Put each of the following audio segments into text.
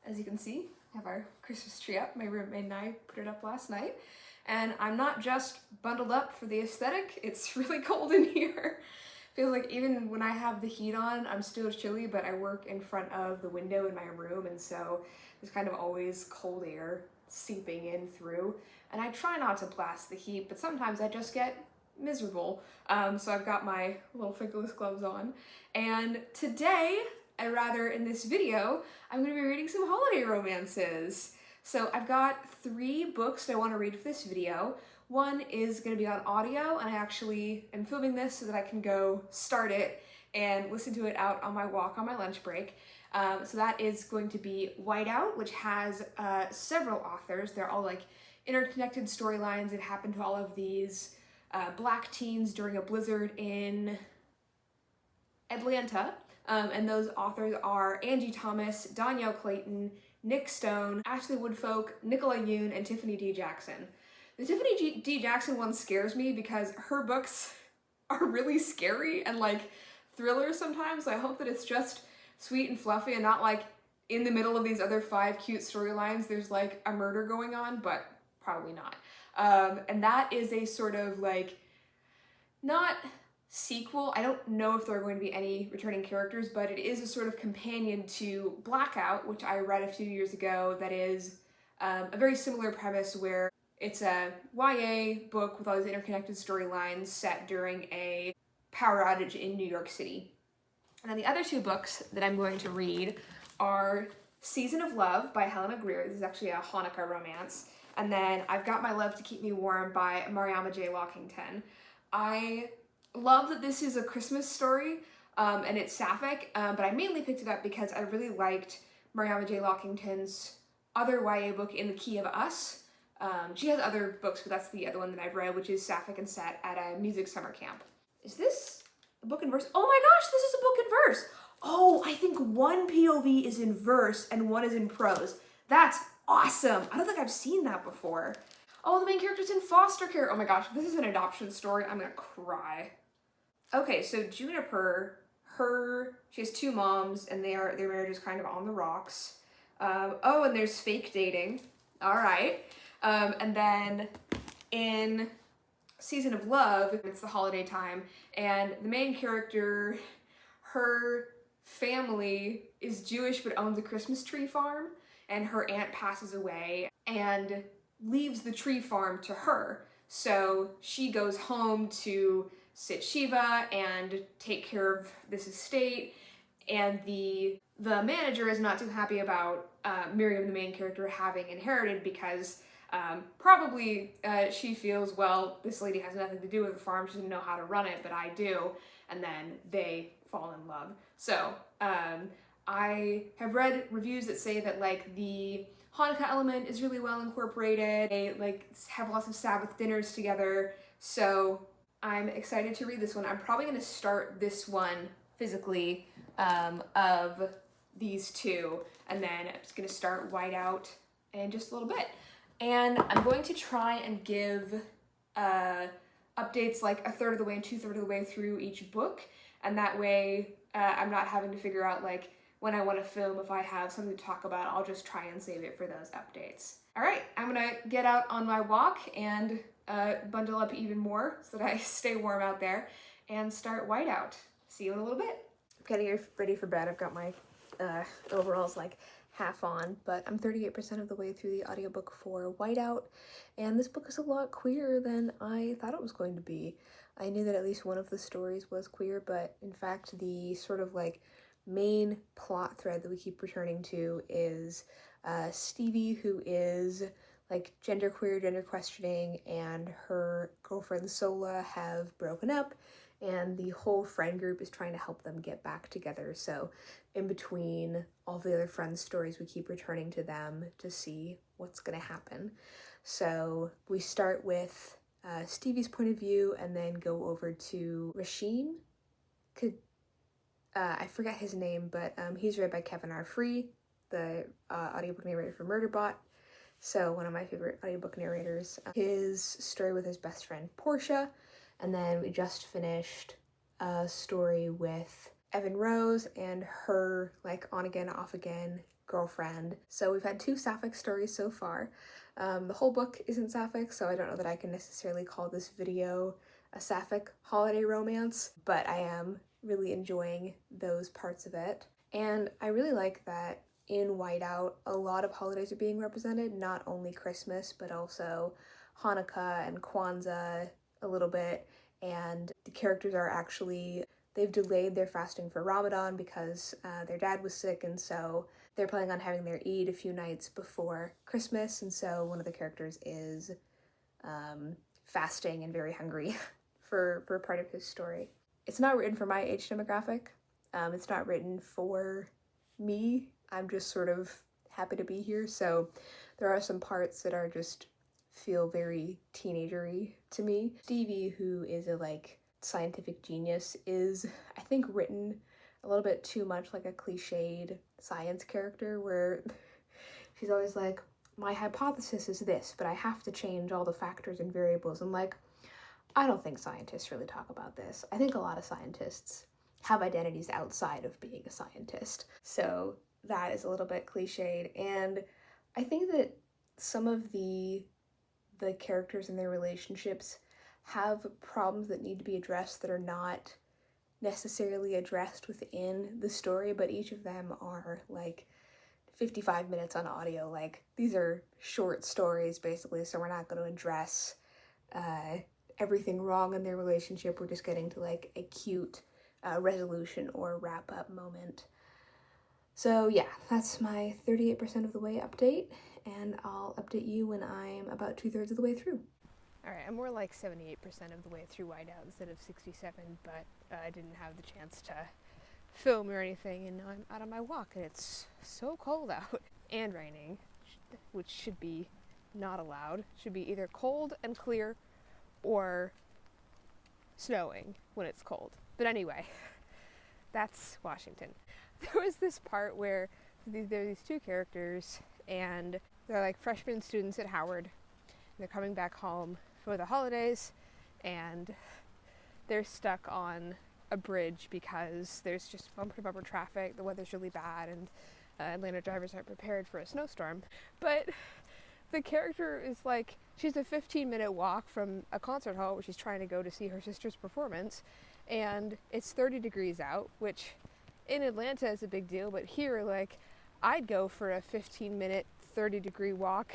As you can see, I have our Christmas tree up. My roommate and I put it up last night. And I'm not just bundled up for the aesthetic, it's really cold in here. Feels like even when I have the heat on, I'm still chilly, but I work in front of the window in my room, and so there's kind of always cold air seeping in through. And I try not to blast the heat, but sometimes I just get miserable. So I've got my little fingerless gloves on. And today, in this video, I'm gonna be reading some holiday romances. So I've got 3 books that I want to read for this video. One is going to be on audio, and I actually am filming this so that I can go start it and listen to it out on my walk on my lunch break. So that is going to be Whiteout, which has several authors. They're all like interconnected storylines that happen to all of these black teens during a blizzard in Atlanta. And those authors are Angie Thomas, Danielle Clayton, Nick Stone, Ashley Woodfolk, Nicola Yoon, and Tiffany D. Jackson. The Tiffany D. Jackson one scares me because her books are really scary and like thrillers sometimes, so I hope that it's just sweet and fluffy and not like in the middle of these other 5 cute storylines there's like a murder going on, but probably not. And that is a sort of like, not sequel. I don't know if there are going to be any returning characters, but it is a sort of companion to Blackout, which I read a few years ago, that is a very similar premise where it's a YA book with all these interconnected storylines set during a power outage in New York City. And then the other 2 books that I'm going to read are Season of Love by Helena Greer. This is actually a Hanukkah romance. And then I've Got My Love to Keep Me Warm by Mariama J. Lockington. I love that this is a Christmas story, and it's sapphic, but I mainly picked it up because I really liked Mariama J. Lockington's other YA book, In the Key of Us. She has other books, but that's the other one that I've read, which is sapphic and set at a music summer camp. Is this a book in verse? Oh my gosh, this is a book in verse! Oh, I think one POV is in verse and one is in prose. That's awesome! I don't think I've seen that before. Oh, the main character's in foster care. Oh my gosh, if this is an adoption story, I'm gonna cry. Okay, so Juniper, she has 2 moms, and their marriage is kind of on the rocks. Oh, and there's fake dating. All right. And then in Season of Love, it's the holiday time, and the main character, her family is Jewish but owns a Christmas tree farm, and her aunt passes away and leaves the tree farm to her. So she goes home to sit Shiva and take care of this estate, and the manager is not too happy about Miriam, the main character, having inherited, because probably she feels, well, this lady has nothing to do with the farm, she doesn't know how to run it, but I do, and then they fall in love. So I have read reviews that say that like the Hanukkah element is really well incorporated. They like have lots of Sabbath dinners together, so I'm excited to read this one. I'm probably going to start this one physically of these 2, and then I'm just going to start Whiteout in just a little bit. And I'm going to try and give updates like 1/3 of the way and 2/3 of the way through each book, and that way I'm not having to figure out like when I want to film, if I have something to talk about, I'll just try and save it for those updates. All right, I'm gonna get out on my walk and bundle up even more so that I stay warm out there and start Whiteout. See you in a little bit. I'm getting ready for bed. I've got my overalls like half on, but I'm 38% of the way through the audiobook for Whiteout, and this book is a lot queerer than I thought it was going to be. I knew that at least one of the stories was queer, but in fact the sort of like main plot thread that we keep returning to is Stevie, who is like genderqueer, gender questioning, and her girlfriend Sola have broken up, and the whole friend group is trying to help them get back together. So in between all the other friends' stories, we keep returning to them to see what's gonna happen. So we start with Stevie's point of view and then go over to Rasheen. I forget his name, but he's read by Kevin R. Free, the audiobook narrator for Murderbot. So one of my favorite audiobook narrators. His story with his best friend Portia, and then we just finished a story with Evan Rose and her like on again, off again girlfriend. So we've had 2 sapphic stories so far. The whole book isn't sapphic, so I don't know that I can necessarily call this video a sapphic holiday romance, but I am really enjoying those parts of it. And I really like that in Whiteout, a lot of holidays are being represented, not only Christmas, but also Hanukkah and Kwanzaa a little bit. And the characters are actually, they've delayed their fasting for Ramadan because their dad was sick, and so they're planning on having their Eid a few nights before Christmas, and so one of the characters is fasting and very hungry for part of his story. It's not written for my age demographic. It's not written for me. I'm just sort of happy to be here, so there are some parts that are just feel very teenagery to me. Stevie, who is a like scientific genius, is I think written a little bit too much like a cliched science character where she's always like, my hypothesis is this, but I have to change all the factors and variables. And like, I don't think scientists really talk about this. I think a lot of scientists have identities outside of being a scientist. So that is a little bit cliched. And I think that some of the characters and their relationships have problems that need to be addressed that are not necessarily addressed within the story, but each of them are like 55 minutes on audio. Like, these are short stories basically, so we're not going to address everything wrong in their relationship. We're just getting to like a cute resolution or wrap up moment. So yeah, that's my 38% of the way update, and I'll update you when I'm about 2/3 of the way through. Alright, I'm more like 78% of the way through Whiteout instead of 67, but I didn't have the chance to film or anything, and now I'm out on my walk, and it's so cold out and raining, which should be not allowed. Should be either cold and clear or snowing when it's cold. But anyway, that's Washington. There was this part where there are these 2 characters, and they're like freshman students at Howard. They're coming back home for the holidays, and they're stuck on a bridge because there's just bumper-to-bumper traffic, the weather's really bad, and Atlanta drivers aren't prepared for a snowstorm. But the character is like, she's a 15-minute walk from a concert hall where she's trying to go to see her sister's performance, and it's 30 degrees out, which in Atlanta is a big deal, but here, like, I'd go for a 15-minute, 30-degree walk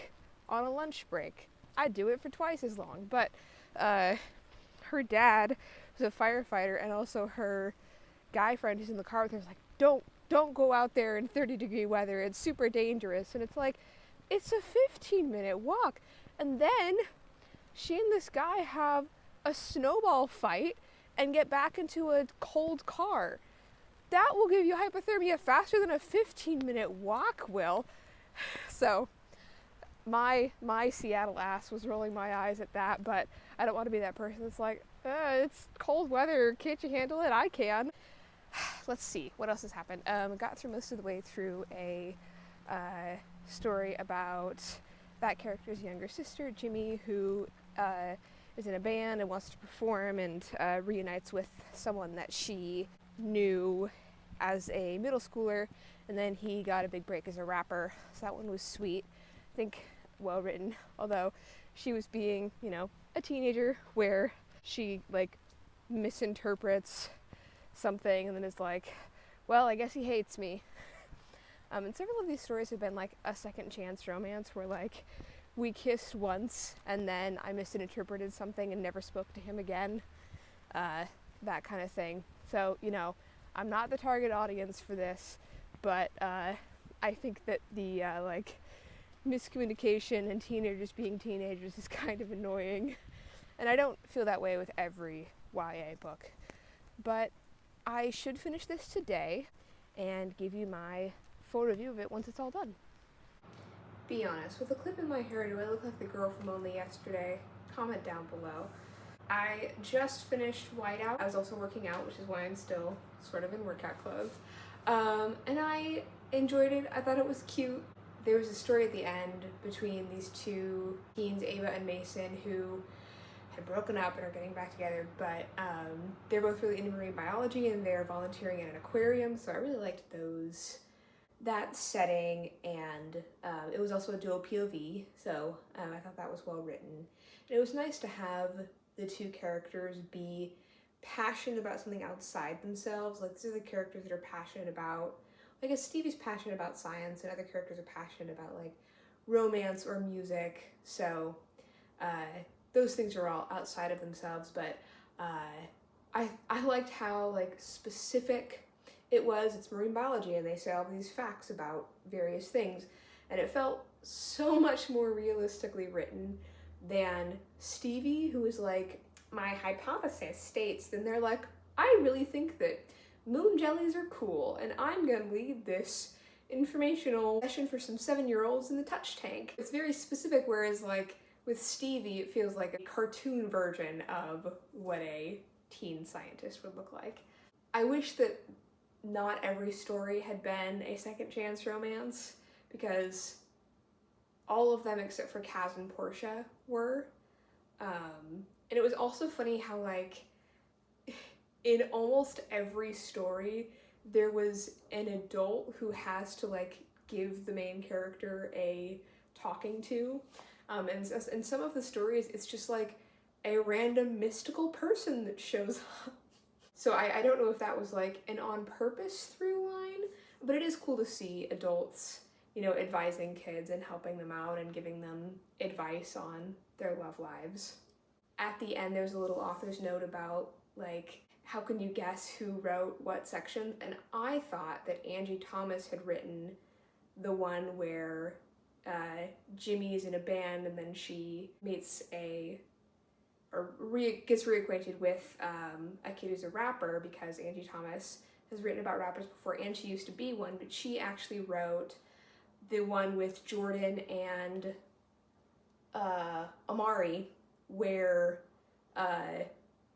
on a lunch break. I'd do it for twice as long, but her dad was a firefighter, and also her guy friend who's in the car with her is like, don't go out there in 30-degree weather, it's super dangerous. And it's like, it's a 15-minute walk. And then she and this guy have a snowball fight and get back into a cold car. That will give you hypothermia faster than a 15-minute walk will. So my Seattle ass was rolling my eyes at that, but I don't want to be that person that's like, it's cold weather, can't you handle it? I can. Let's see, what else has happened? Got through most of the way through a story about that character's younger sister, Jimmy, who is in a band and wants to perform, and reunites with someone that she knew as a middle schooler, and then he got a big break as a rapper. So that one was sweet. I think well written, although she was being, a teenager where she like misinterprets something and then is like, well, I guess he hates me. And several of these stories have been like a second chance romance where like we kissed once and then I misinterpreted something and never spoke to him again. That kind of thing. So, I'm not the target audience for this, but I think that the miscommunication and teenagers being teenagers is kind of annoying. And I don't feel that way with every YA book. But I should finish this today and give you my full review of it once it's all done. Be honest, with a clip in my hair, do I look like the girl from Only Yesterday? Comment down below. I just finished Whiteout. I was also working out, which is why I'm still sort of in workout clothes. And I enjoyed it. I thought it was cute. There was a story at the end between these 2 teens, Ava and Mason, who had broken up and are getting back together, but they're both really into marine biology and they're volunteering in an aquarium, so I really liked that setting, and it was also a dual POV, so I thought that was well written. And it was nice to have the two characters be passionate about something outside themselves. Like, these are the characters that are passionate about, I guess Stevie's passionate about science, and other characters are passionate about like romance or music, so those things are all outside of themselves, but I liked how like specific it was. It's marine biology and they say all these facts about various things, and it felt so much more realistically written than Stevie, who is like, my hypothesis states, then they're like, I really think that moon jellies are cool and I'm gonna lead this informational session for some 7-year-olds in the touch tank. It's very specific, whereas like with Stevie it feels like a cartoon version of what a teen scientist would look like. I wish that not every story had been a second chance romance, because all of them except for Kaz and Portia were. And it was also funny how like in almost every story there was an adult who has to like give the main character a talking to. And in some of the stories it's just like a random mystical person that shows up. So I don't know if that was like an on purpose through line, but it is cool to see adults, you know, advising kids and helping them out and giving them advice on their love lives. At the end there's a little author's note about like, how can you guess who wrote what section? And I thought that Angie Thomas had written the one where Jimmy's in a band and then she meets gets reacquainted with a kid who's a rapper, because Angie Thomas has written about rappers before and she used to be one, but she actually wrote the one with Jordan and Amari, where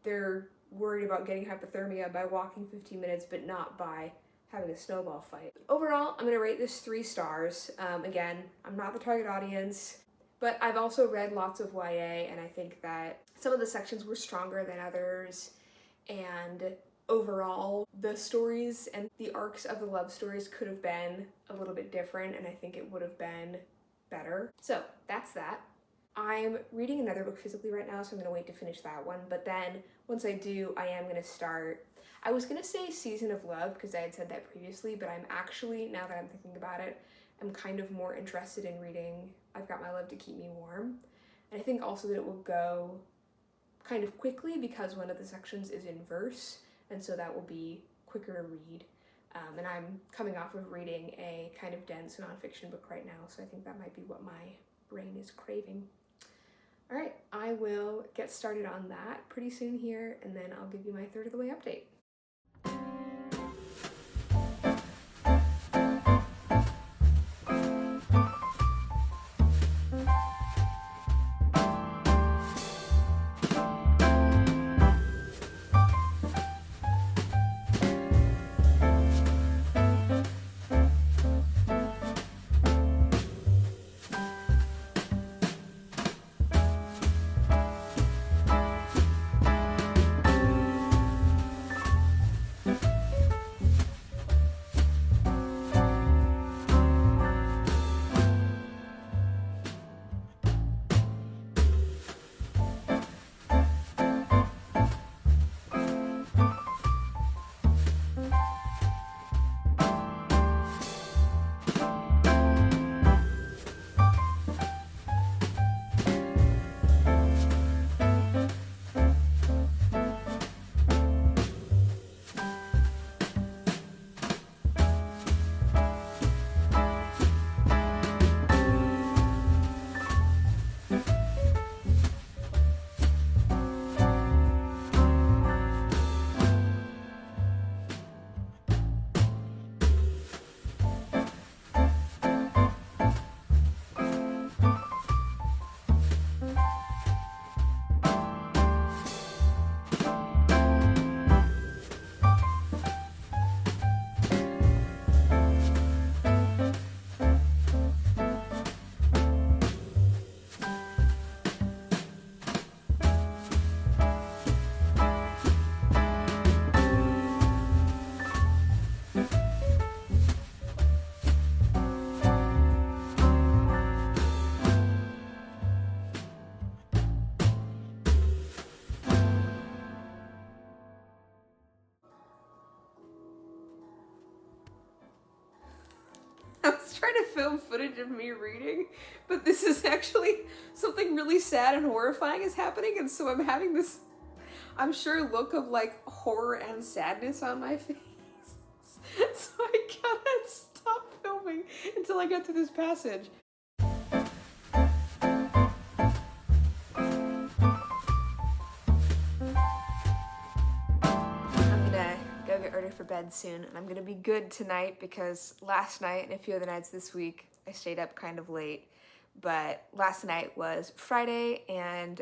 they're worried about getting hypothermia by walking 15 minutes but not by having a snowball fight. Overall, I'm gonna rate this 3 stars. Again, I'm not the target audience, but I've also read lots of YA and I think that some of the sections were stronger than others, and overall the stories and the arcs of the love stories could have been a little bit different, and I think it would have been better. So that's that. I'm reading another book physically right now, so I'm gonna wait to finish that one, but then once I do, I am gonna start, I was gonna say Season of Love because I had said that previously, but I'm actually, now that I'm thinking about it, I'm kind of more interested in reading I've Got My Love to Keep Me Warm. And I think also that it will go kind of quickly because one of the sections is in verse, and so that will be quicker to read. And I'm coming off of reading a kind of dense nonfiction book right now, so I think that might be what my brain is craving. All right, I will get started on that pretty soon here, and then I'll give you my third of the way update. was trying to film footage of me reading, but this is actually something really sad and horrifying is happening, and so I'm having this, I'm sure, look of like horror and sadness on my face. So I gotta stop filming until I get to this passage. Go get ready for bed soon, and I'm gonna be good tonight because last night and a few other nights this week I stayed up kind of late, but last night was Friday, and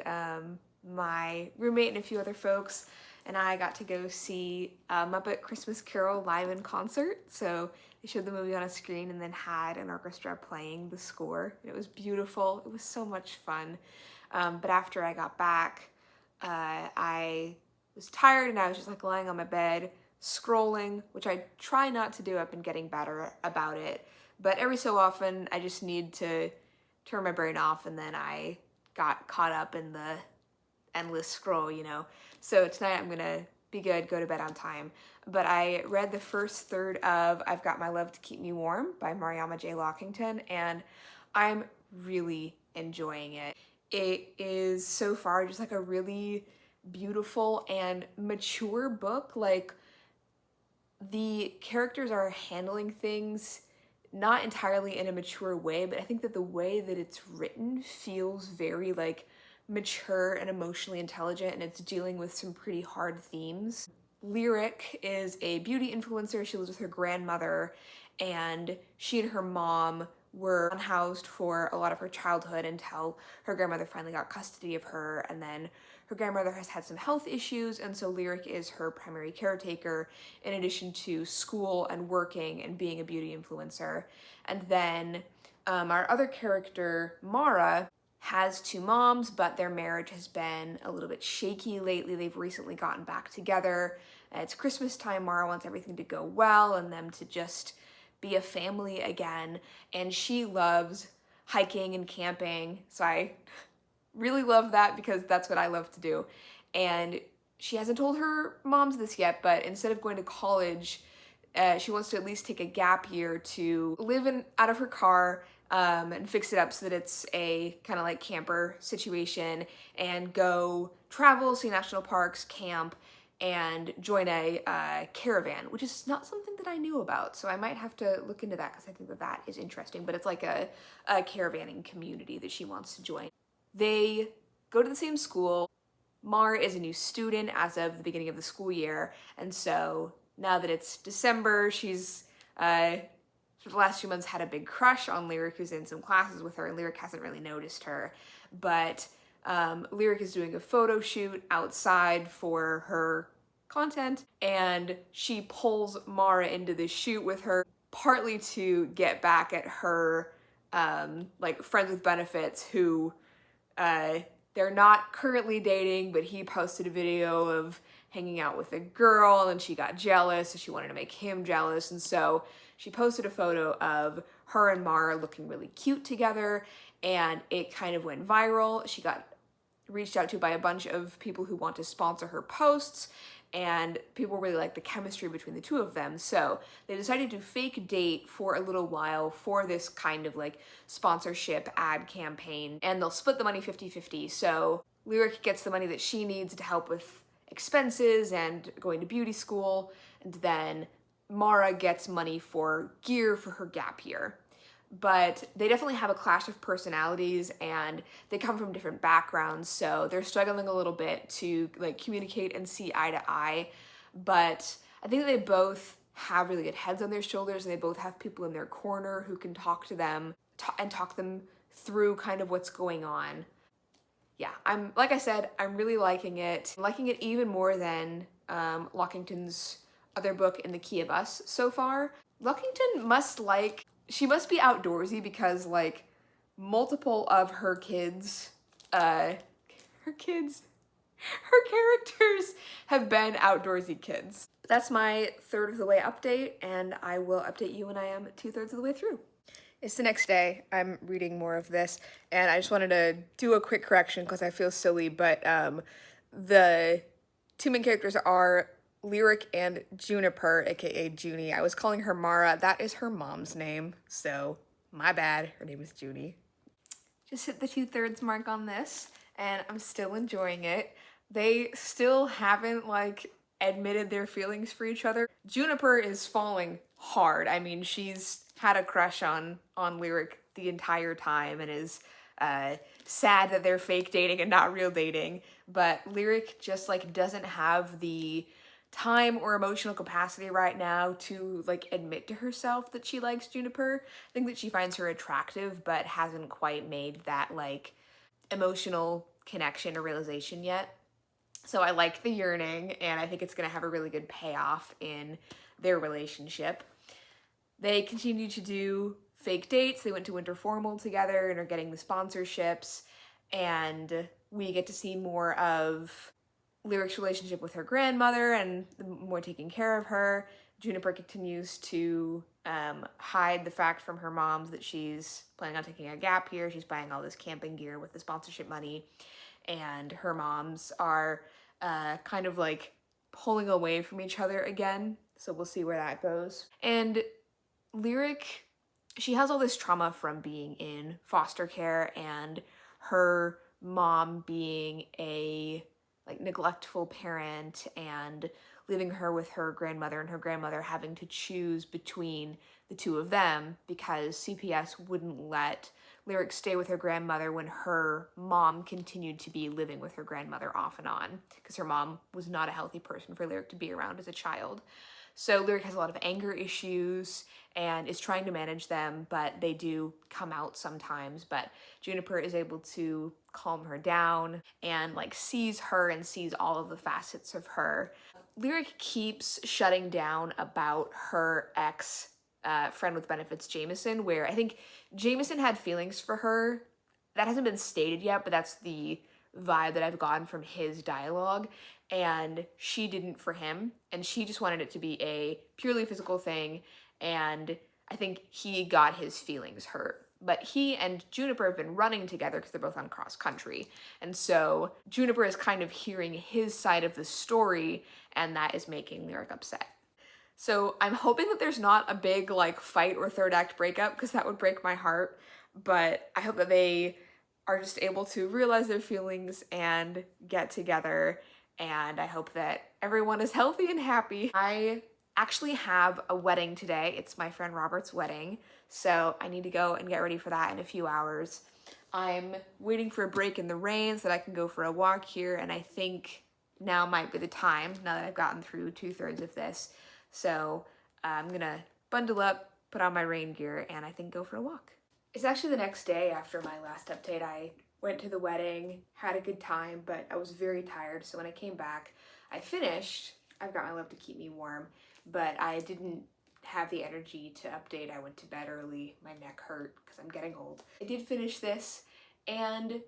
my roommate and a few other folks and I got to go see Muppet Christmas Carol live in concert. So they showed the movie on a screen and then had an orchestra playing the score. It was beautiful. It was so much fun. But after I got back, I was tired and I was just like lying on my bed scrolling, which I try not to do. I've been getting better about it, but every so often I just need to turn my brain off, and then I got caught up in the endless scroll, you know. So tonight I'm gonna be good, go to bed on time. But I read the first third of I've Got My Love to Keep Me Warm by Mariama J. Lockington, and I'm really enjoying it. It is so far just like a really beautiful and mature book. Like, the characters are handling things not entirely in a mature way, but I think that the way that it's written feels very like mature and emotionally intelligent, and it's dealing with some pretty hard themes. Lyric is a beauty influencer. She lives with her grandmother, and she and her mom were unhoused for a lot of her childhood until her grandmother finally got custody of her, and then her grandmother has had some health issues, and so Lyric is her primary caretaker in addition to school and working and being a beauty influencer. And then our other character, Mara, has two moms, but their marriage has been a little bit shaky lately. They've recently gotten back together. It's Christmas time. Mara wants everything to go well and them to just be a family again. And she loves hiking and camping. So I really love that because that's what I love to do. And she hasn't told her moms this yet, but instead of going to college, she wants to at least take a gap year to live out of her car and fix it up so that it's a kind of like camper situation, and go travel, see national parks, camp, and join a caravan, which is not something that I knew about. So I might have to look into that because I think that that is interesting. But it's like a caravanning community that she wants to join. They go to the same school. Mar is a new student as of the beginning of the school year, and so now that it's December, she's for the last few months had a big crush on Lyric, who's in some classes with her, and Lyric hasn't really noticed her. But Lyric is doing a photo shoot outside for her content, and she pulls Mara into this shoot with her, partly to get back at her like friends with benefits who they're not currently dating, but he posted a video of hanging out with a girl and she got jealous, so she wanted to make him jealous, and so she posted a photo of her and Mara looking really cute together, and it kind of went viral. She got reached out to by a bunch of people who want to sponsor her posts, and people really like the chemistry between the two of them. So they decided to fake date for a little while for this kind of like sponsorship ad campaign, and they'll split the money 50-50. So Lyric gets the money that she needs to help with expenses and going to beauty school, and then Mara gets money for gear for her gap year. But they definitely have a clash of personalities, and they come from different backgrounds, so they're struggling a little bit to like communicate and see eye to eye. But I think they both have really good heads on their shoulders, and they both have people in their corner who can talk to them and talk them through kind of what's going on. Yeah, like I said, I'm really liking it. I'm liking it even more than Lockington's other book, In the Key of Us, so far. Lockington she must be outdoorsy because like multiple of her characters have been outdoorsy kids. That's my third of the way update, and I will update you when I am 2/3 of the way through. It's the next day. I'm reading more of this, and I just wanted to do a quick correction because I feel silly, but the two main characters are Lyric and Juniper, aka Junie. I was calling her Mara. That is her mom's name, so my bad. Her name is Junie. Just hit the 2/3 mark on this, and I'm still enjoying it. They still haven't, like, admitted their feelings for each other. Juniper is falling hard. I mean, she's had a crush on Lyric the entire time and is sad that they're fake dating and not real dating, but Lyric just, like, doesn't have the time or emotional capacity right now to, like, admit to herself that she likes Juniper. I think that she finds her attractive, but hasn't quite made that, like, emotional connection or realization yet. So I like the yearning, and I think it's gonna have a really good payoff in their relationship. They continue to do fake dates. They went to Winter Formal together and are getting the sponsorships, and we get to see more of Lyric's relationship with her grandmother and more taking care of her. Juniper continues to hide the fact from her moms that she's planning on taking a gap year. She's buying all this camping gear with the sponsorship money, and her moms are kind of like pulling away from each other again. So we'll see where that goes. And Lyric, she has all this trauma from being in foster care and her mom being a like neglectful parent and leaving her with her grandmother and her grandmother having to choose between the two of them because CPS wouldn't let Lyric stay with her grandmother when her mom continued to be living with her grandmother off and on because her mom was not a healthy person for Lyric to be around as a child. So Lyric has a lot of anger issues and is trying to manage them, but they do come out sometimes. But Juniper is able to calm her down and like sees her and sees all of the facets of her. Lyric keeps shutting down about her ex friend with benefits, Jameson, where I think Jameson had feelings for her. That hasn't been stated yet, but that's the vibe that I've gotten from his dialogue. And she didn't for him, and she just wanted it to be a purely physical thing, and I think he got his feelings hurt. But he and Juniper have been running together because they're both on cross country. And so Juniper is kind of hearing his side of the story, and that is making Lyric upset. So I'm hoping that there's not a big like fight or third act breakup because that would break my heart. But I hope that they are just able to realize their feelings and get together. And I hope that everyone is healthy and happy. I actually have a wedding today. It's my friend Robert's wedding. So I need to go and get ready for that in a few hours. I'm waiting for a break in the rain so that I can go for a walk here. And I think now might be the time, now that I've gotten through 2/3 of this. So I'm gonna bundle up, put on my rain gear, and I think go for a walk. It's actually the next day after my last update. I went to the wedding, had a good time, but I was very tired. So when I came back, I finished. I've got my love to keep me warm, but I didn't have the energy to update. I went to bed early. My neck hurt because I'm getting old. I did finish this, and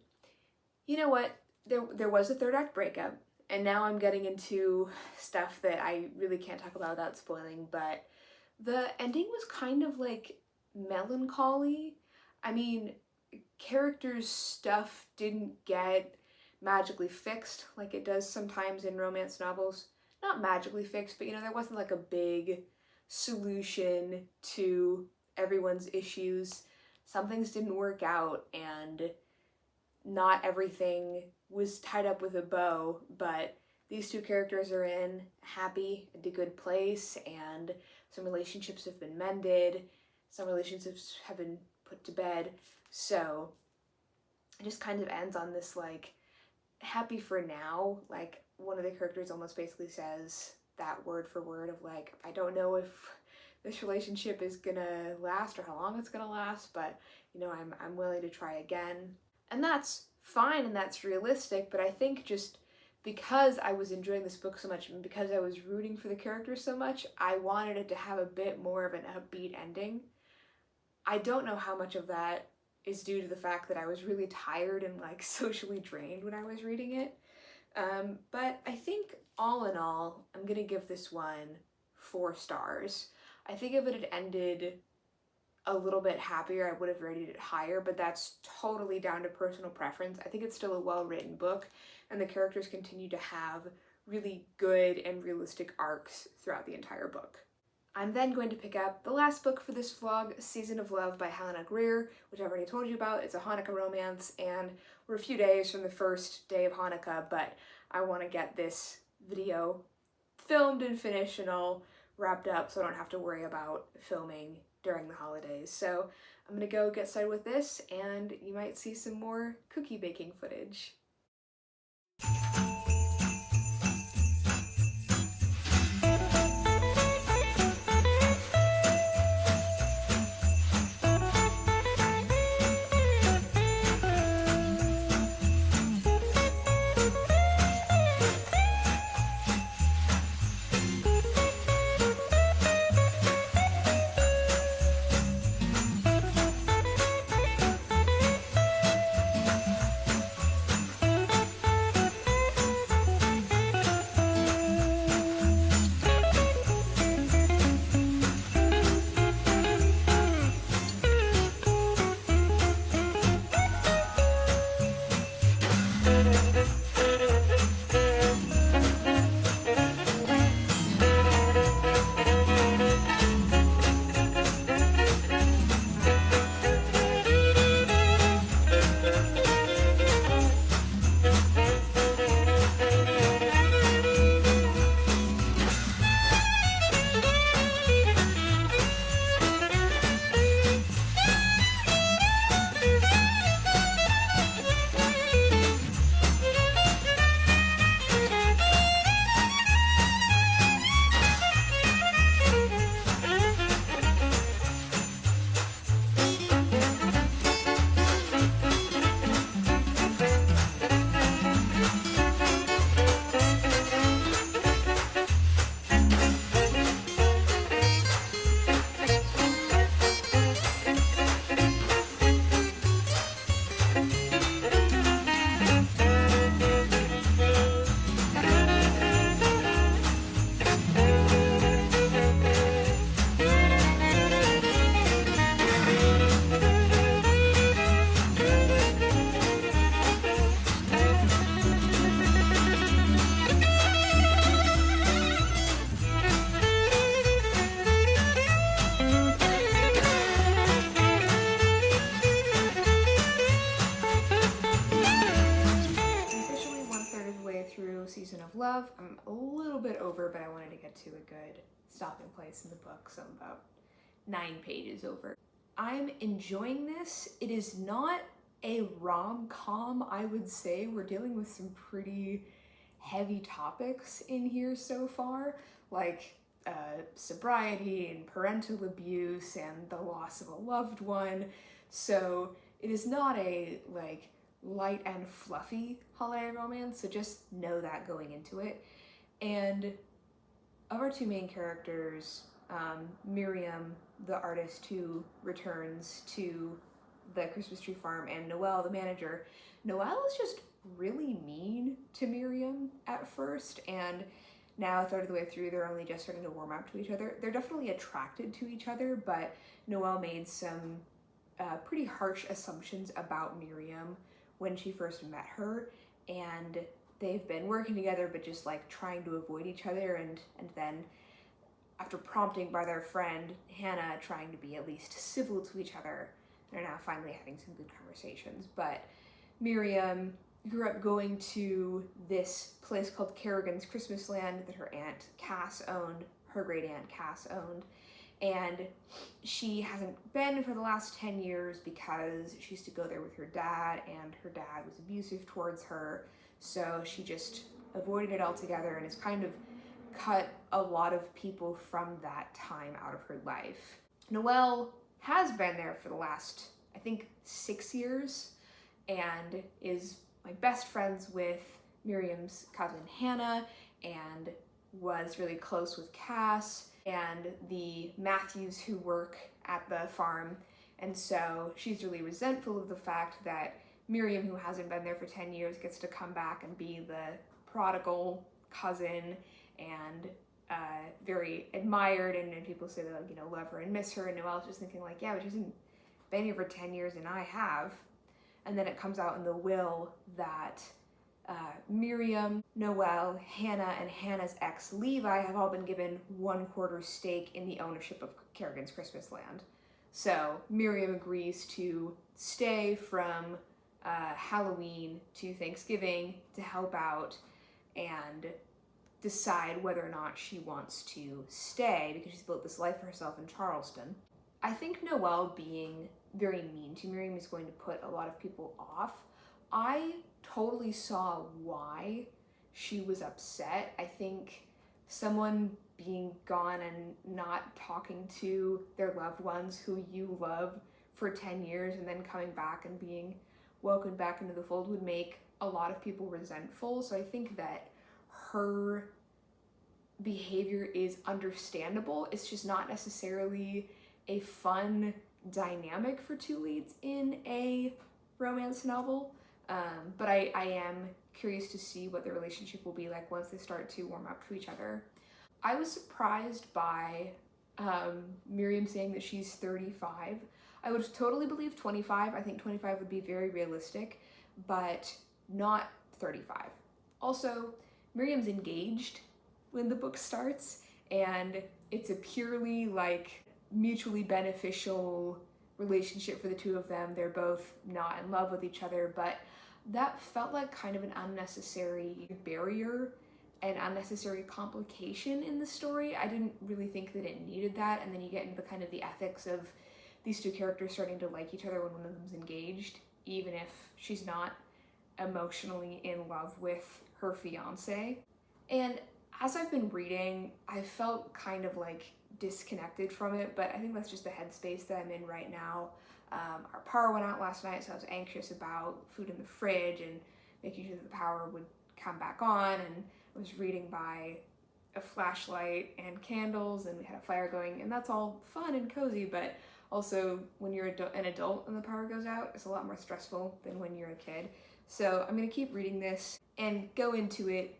you know what? There was a third act breakup. And now I'm getting into stuff that I really can't talk about without spoiling, but the ending was kind of like melancholy. I mean, characters' stuff didn't get magically fixed like it does sometimes in romance novels. Not magically fixed, but you know, there wasn't like a big solution to everyone's issues. Some things didn't work out, and not everything was tied up with a bow, but these two characters are in happy and a good place, and some relationships have been mended, some relationships have been put to bed. So it just kind of ends on this like happy for now. Like one of the characters almost basically says that word for word of like, I don't know if this relationship is gonna last or how long it's gonna last, but you know, I'm willing to try again. And that's fine and that's realistic, but I think just because I was enjoying this book so much and because I was rooting for the characters so much, I wanted it to have a bit more of an upbeat ending. I don't know how much of that is due to the fact that I was really tired and like socially drained when I was reading it. But I think all in all, I'm gonna give this one 4 stars. I think if it had ended a little bit happier, I would have rated it higher, but that's totally down to personal preference. I think it's still a well-written book, and the characters continue to have really good and realistic arcs throughout the entire book. I'm then going to pick up the last book for this vlog, Season of Love by Helena Greer, which I've already told you about. It's a Hanukkah romance, and we're a few days from the first day of Hanukkah, but I want to get this video filmed and finished and all wrapped up so I don't have to worry about filming during the holidays. So I'm gonna go get started with this, and you might see some more cookie baking footage. Season of Love. I'm a little bit over, but I wanted to get to a good stopping place in the book, so I'm about 9 pages over. I'm enjoying this. It is not a rom-com, I would say. We're dealing with some pretty heavy topics in here so far, like sobriety and parental abuse and the loss of a loved one. So it is not a like light and fluffy holiday romance, so just know that going into it. And of our 2 main characters, Miriam, the artist who returns to the Christmas tree farm, and Noelle, the manager, Noelle is just really mean to Miriam at first, and now a third of the way through they're only just starting to warm up to each other. They're definitely attracted to each other, but Noelle made some pretty harsh assumptions about Miriam when she first met her, and they've been working together but just like trying to avoid each other, and then after prompting by their friend Hannah trying to be at least civil to each other, they're now finally having some good conversations. But Miriam grew up going to this place called Kerrigan's Christmas Land that her aunt Cass owned, her great aunt Cass owned, and she hasn't been for the last 10 years because she used to go there with her dad, and her dad was abusive towards her, so she just avoided it altogether and has kind of cut a lot of people from that time out of her life. Noelle has been there for the last, I think, 6 years, and is like best friends with Miriam's cousin Hannah, and was really close with Cass and the Matthews who work at the farm. And so she's really resentful of the fact that Miriam, who hasn't been there for 10 years, gets to come back and be the prodigal cousin, and very admired, and people say they, like, you know, love her and miss her, and Noelle's just thinking like, yeah, but she hasn't been here for 10 years and I have. And then it comes out in the will that Miriam, Noelle, Hannah, and Hannah's ex Levi have all been given 1/4 stake in the ownership of Kerrigan's Christmas land. So Miriam agrees to stay from Halloween to Thanksgiving to help out and decide whether or not she wants to stay because she's built this life for herself in Charleston. I think Noelle being very mean to Miriam is going to put a lot of people off. I totally saw why she was upset. I think someone being gone and not talking to their loved ones who you love for 10 years and then coming back and being welcomed back into the fold would make a lot of people resentful. So I think that her behavior is understandable. It's just not necessarily a fun dynamic for two leads in a romance novel. But I am curious to see what their relationship will be like once they start to warm up to each other. I was surprised by Miriam saying that she's 35. I would totally believe 25. I think 25 would be very realistic, but not 35. Also, Miriam's engaged when the book starts, and it's a purely like mutually beneficial relationship for the two of them. They're both not in love with each other, but that felt like kind of an unnecessary barrier and unnecessary complication in the story. I didn't really think that it needed that, and then you get into the kind of the ethics of these two characters starting to like each other when one of them's engaged, even if she's not emotionally in love with her fiance. And as I've been reading, I felt kind of like disconnected from it, but I think that's just the headspace that I'm in right now. Our power went out last night, so I was anxious about food in the fridge and making sure that the power would come back on, and I was reading by a flashlight and candles, and we had a fire going, and that's all fun and cozy, but also when you're an adult and the power goes out, it's a lot more stressful than when you're a kid. So I'm gonna keep reading this and go into it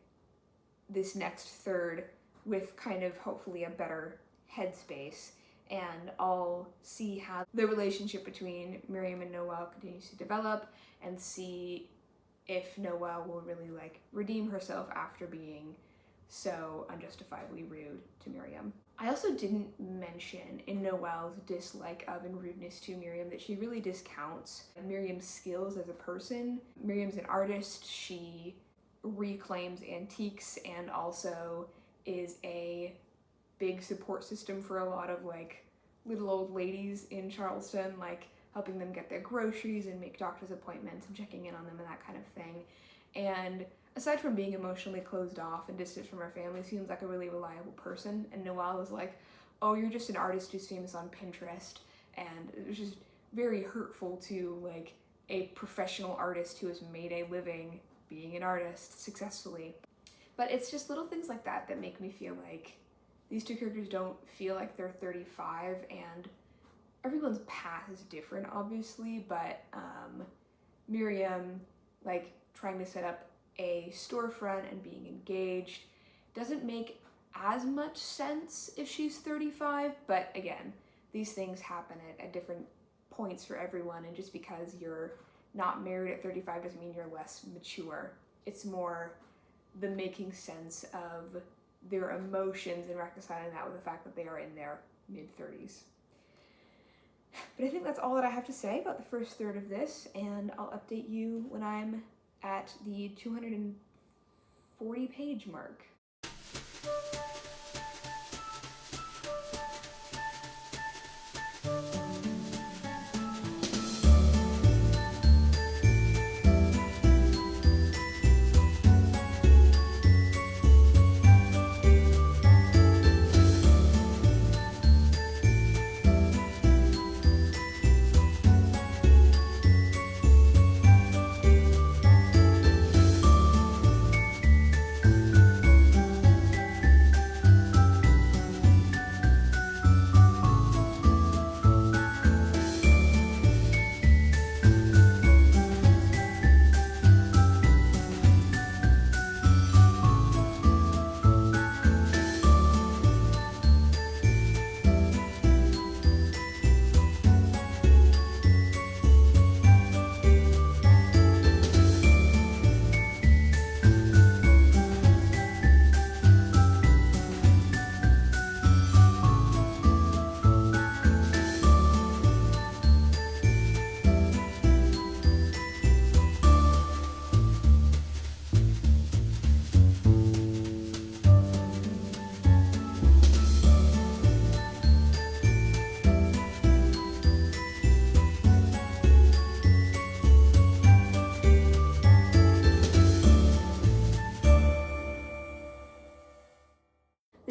this next third with kind of hopefully a better headspace, and I'll see how the relationship between Miriam and Noelle continues to develop and see if Noelle will really like redeem herself after being so unjustifiably rude to Miriam. I also didn't mention in Noelle's dislike of and rudeness to Miriam that she really discounts Miriam's skills as a person. Miriam's an artist. She reclaims antiques and also is a big support system for a lot of like little old ladies in Charleston, like helping them get their groceries and make doctor's appointments and checking in on them and that kind of thing. And aside from being emotionally closed off and distant from her family, seems like a really reliable person. And Noelle was like, oh, you're just an artist who's famous on Pinterest. And it was just very hurtful to like a professional artist who has made a living being an artist successfully. But it's just little things like that that make me feel like these two characters don't feel like they're 35, and everyone's path is different, obviously, but Miriam, like, trying to set up a storefront and being engaged doesn't make as much sense if she's 35, but again, these things happen at different points for everyone, and just because you're not married at 35 doesn't mean you're less mature. It's more the making sense of their emotions and reconciling that with the fact that they are in their mid-30s. But I think that's all that I have to say about the first third of this, and I'll update you when I'm at the 240 page mark.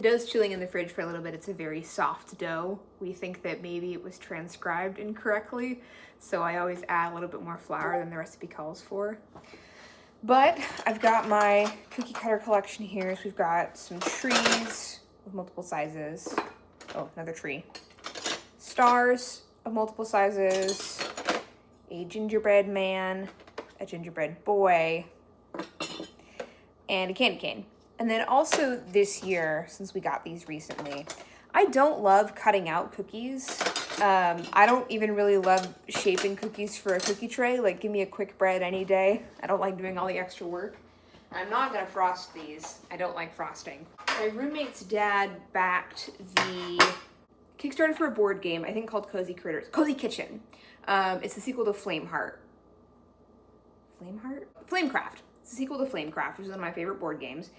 The dough's chilling in the fridge for a little bit. It's a very soft dough. We think that maybe it was transcribed incorrectly, so I always add a little bit more flour than the recipe calls for. But I've got my cookie cutter collection here. So we've got some trees of multiple sizes. Oh, another tree. Stars of multiple sizes. A gingerbread man, a gingerbread boy, and a candy cane. And then also this year, since we got these recently, I don't love cutting out cookies. I don't even really love shaping cookies for a cookie tray. Like, give me a quick bread any day. I don't like doing all the extra work. I'm not gonna frost these. I don't like frosting. My roommate's dad backed the Kickstarter for a board game, I think called Cozy Kitchen. It's the sequel to Flamecraft. It's the sequel to Flamecraft, which is one of my favorite board games.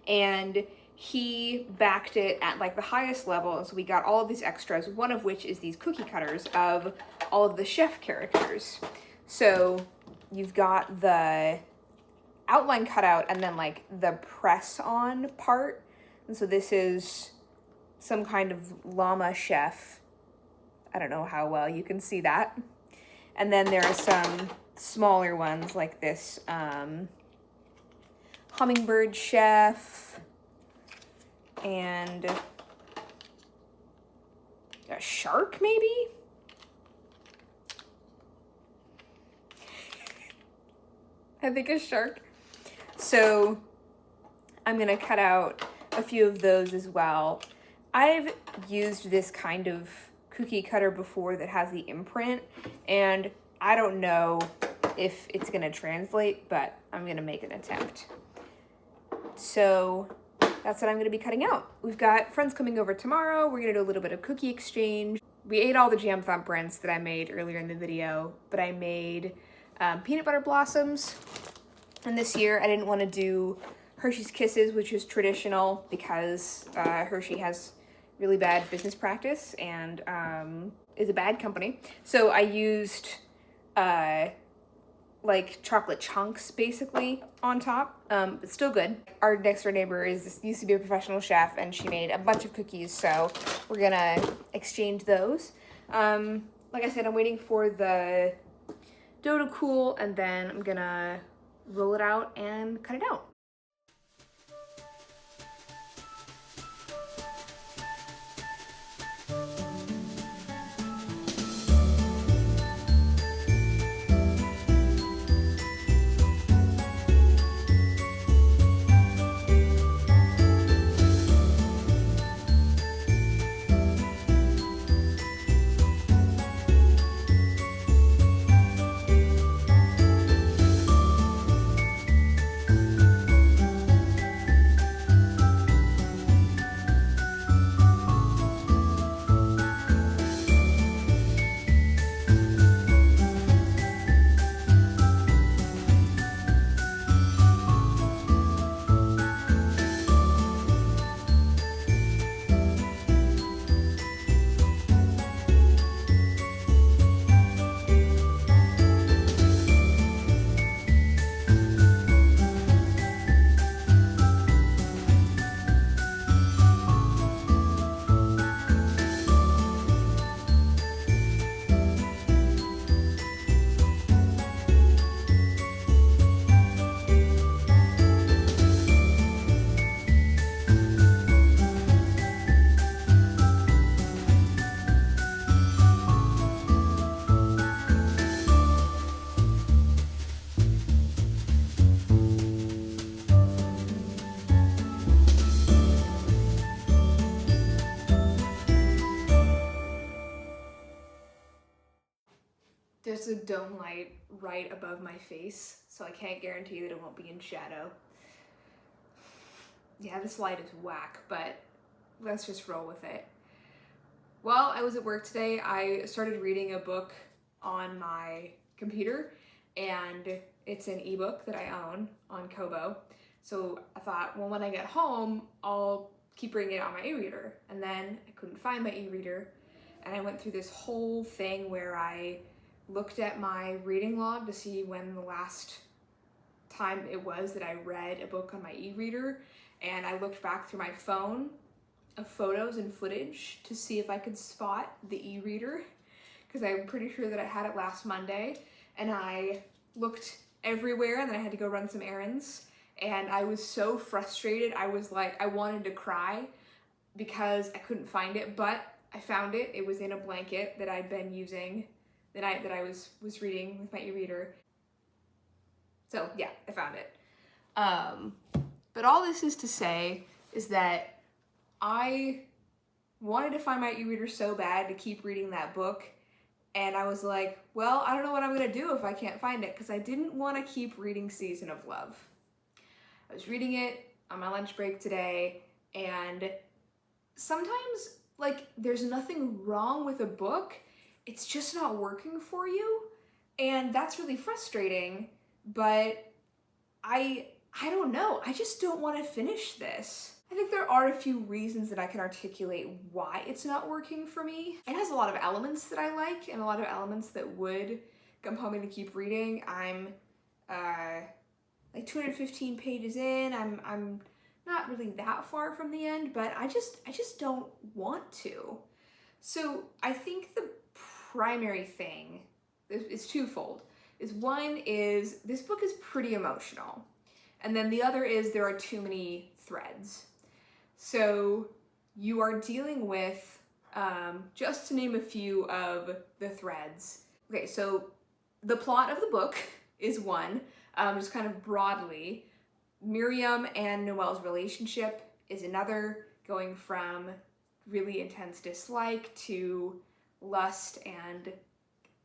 And he backed it at like the highest level, and so we got all of these extras, one of which is these cookie cutters of all of the chef characters. So you've got the outline cutout and then like the press on part. And so this is some kind of llama chef. I don't know how well you can see that. And then there are some smaller ones like this hummingbird chef and a shark maybe? I think a shark. So I'm gonna cut out a few of those as well. I've used this kind of cookie cutter before that has the imprint, and I don't know if it's gonna translate, but I'm gonna make an attempt. So that's what I'm gonna be cutting out. We've got friends coming over tomorrow. We're gonna do a little bit of cookie exchange. We ate all the jam thumbprints that I made earlier in the video, but I made peanut butter blossoms. And this year I didn't wanna do Hershey's Kisses, which is traditional because Hershey has really bad business practice and is a bad company. So I used like chocolate chunks basically on top, but still good. Our next door neighbor used to be a professional chef, and she made a bunch of cookies, so we're gonna exchange those. Like I said, I'm waiting for the dough to cool, and then I'm gonna roll it out and cut it out. There's a dome light right above my face, so I can't guarantee that it won't be in shadow. Yeah, this light is whack, but let's just roll with it. While I was at work today, I started reading a book on my computer, and it's an ebook that I own on Kobo. So I thought, well, when I get home, I'll keep reading it on my e-reader. And then I couldn't find my e-reader, and I went through this whole thing where I looked at my reading log to see when the last time it was that I read a book on my e-reader, and I looked back through my phone of photos and footage to see if I could spot the e-reader, because I'm pretty sure that I had it last Monday, and I looked everywhere, and then I had to go run some errands, and I was so frustrated. I was like, I wanted to cry because I couldn't find it, but I found it. It was in a blanket that I'd been using the night that I was reading with my e-reader. So yeah, I found it. But all this is to say is that I wanted to find my e-reader so bad to keep reading that book, and I was like, well, I don't know what I'm gonna do if I can't find it, because I didn't want to keep reading Season of Love. I was reading it on my lunch break today, and sometimes, like, there's nothing wrong with a book, it's just not working for you, and that's really frustrating, but I don't know, I just don't want to finish this. I think there are a few reasons that I can articulate why it's not working for me. It has a lot of elements that I like, and a lot of elements that would compel me to keep reading. I'm like 215 pages in. I'm not really that far from the end, but I just don't want to. So I think the primary thing is twofold. One is this book is pretty emotional, and then the other is there are too many threads. So you are dealing with, just to name a few of the threads. Okay, so the plot of the book is one, just kind of broadly. Miriam and Noelle's relationship is another, going from really intense dislike to lust and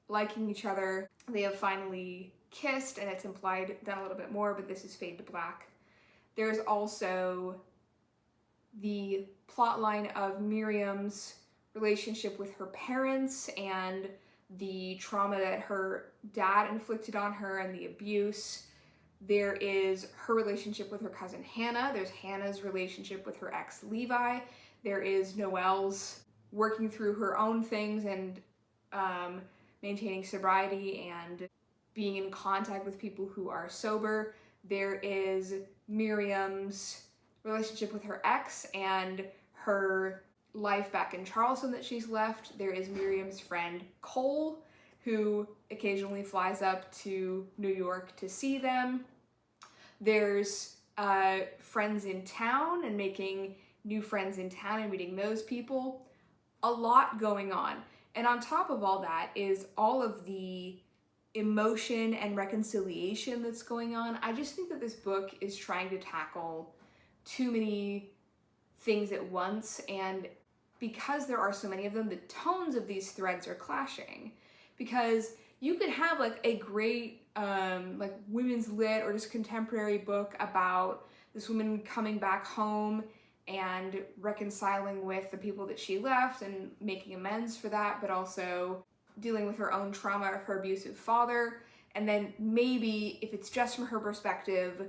liking each other. They have finally kissed, and it's implied done a little bit more, but this is fade to black. There's also the plot line of Miriam's relationship with her parents and the trauma that her dad inflicted on her and the abuse. There is her relationship with her cousin Hannah. There's Hannah's relationship with her ex Levi. There is Noelle's working through her own things and maintaining sobriety and being in contact with people who are sober. There is Miriam's relationship with her ex and her life back in Charleston that she's left. There is Miriam's friend Cole, who occasionally flies up to New York to see them. There's friends in town and making new friends in town and meeting those people. A lot going on. And on top of all that is all of the emotion and reconciliation that's going on. I just think that this book is trying to tackle too many things at once, and because there are so many of them, the tones of these threads are clashing. Because you could have like a great like women's lit or just contemporary book about this woman coming back home and reconciling with the people that she left and making amends for that, but also dealing with her own trauma of her abusive father, and then maybe, if it's just from her perspective,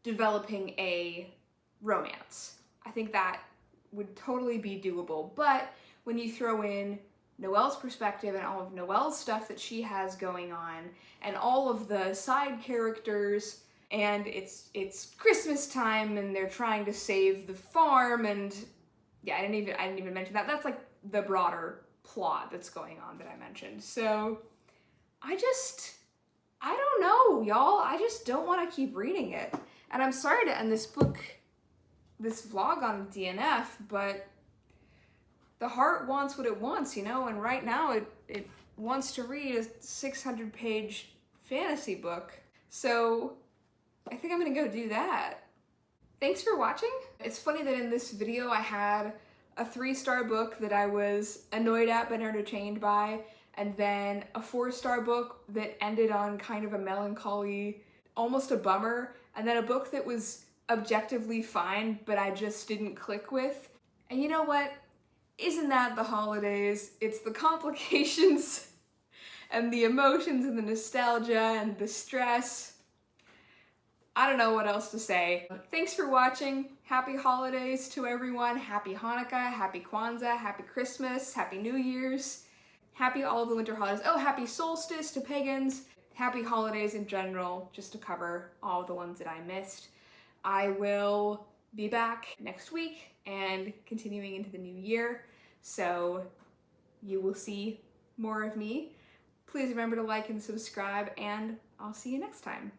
developing a romance. I think that would totally be doable, but when you throw in Noelle's perspective and all of Noelle's stuff that she has going on, and all of the side characters, and it's Christmas time and they're trying to save the farm, and yeah, I didn't even mention that. That's like the broader plot that's going on that I mentioned. So I don't know, y'all. I just don't want to keep reading it. And I'm sorry to end this vlog on DNF, but the heart wants what it wants, you know, and right now it wants to read a 600-page fantasy book. So I think I'm gonna go do that. Thanks for watching. It's funny that in this video I had a 3-star book that I was annoyed at but entertained by, and then a 4-star book that ended on kind of a melancholy, almost a bummer, and then a book that was objectively fine but I just didn't click with. And you know what? Isn't that the holidays? It's the complications and the emotions and the nostalgia and the stress. I don't know what else to say. Thanks for watching. Happy holidays to everyone. Happy Hanukkah, happy Kwanzaa, happy Christmas, happy New Year's. Happy all of the winter holidays. Oh, happy solstice to pagans. Happy holidays in general, just to cover all the ones that I missed. I will be back next week and continuing into the new year. So you will see more of me. Please remember to like and subscribe, and I'll see you next time.